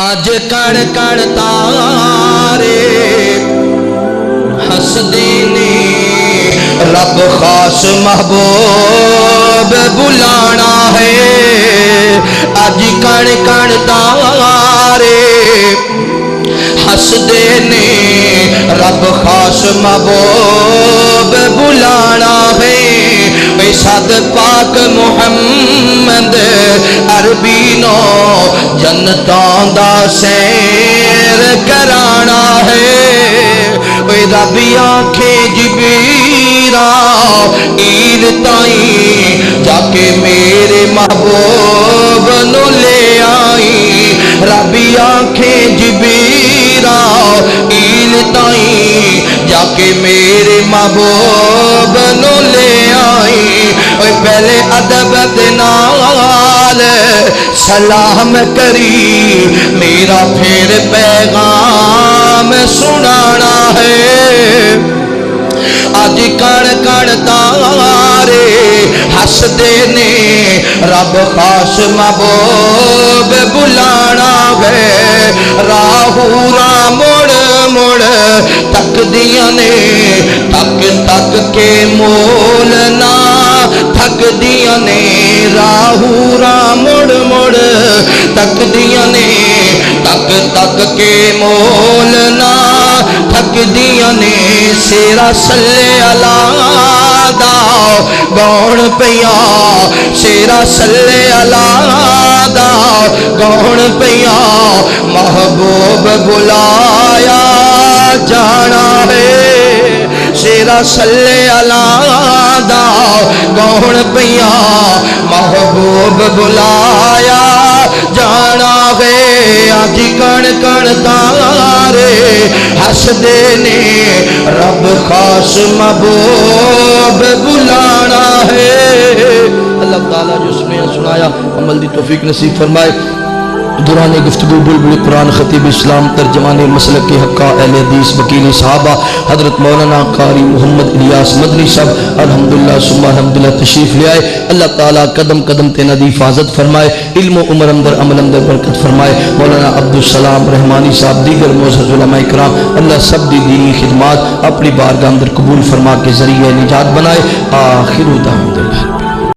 اج کڑ کڑ تارے ہسدے نے رب خاص محبوب بلانا ہے اج کڑ کڑ تارے ہسدے نے رب خاص محبوب بلانا ہے صد پاک محمد عربی نو جنتاں دا سیر کرانا ہے رب آنکھیں جبیرا عید تائیں جا کے میرے محبوب نو لے آئی رب آنکھیں جبیرا عید تائیں جا کے میرے محبوب نو لے آئی پہلے ادب دے نال سلام کری میرا پھر پیغام سنانا ہے اج کڑ کڑ تارے ہسدے نے رب خاص محبوب بلانا ہے راہو مڑ مڑ تک دیاں نے تک تک کے مول نہ تھک دیاں نے راہو مڑ مڑ تک دیاں نے تک تک کے مول نہ تھک دیاں نے سیرا صلی اللہ دا گون پیا سیرا صلی اللہ دا گون پیا محبوب بلایا جانا ہے شیرا صلی اللہ دا گون پیا محبوب بلایا جانا ہے اج کڑ کڑ تارے ہسدے نے رب خاص محبوب بلانا ہے اللہ تعالیٰ جو سنایا عمل دی توفیق نصیب فرمائے دوران گفتگو بلبل قرآن خطیب اسلام ترجمان مسلک حقہ اہل حدیث وکیل صحابہ حضرت مولانا قاری محمد الیاس مدنی صاحب الحمدللہ ثم الحمدللہ تشریف لے آئے اللہ تعالیٰ قدم قدم تینا دی حفاظت فرمائے علم و عمر اندر عمل اندر برکت فرمائے مولانا عبدالسلام رحمانی صاحب دیگر معزز علماء کرام اللہ سب دی دینی خدمات اپنی بارگاہ اندر قبول فرما کے ذریعہ نجات بنائے آخر دعوانا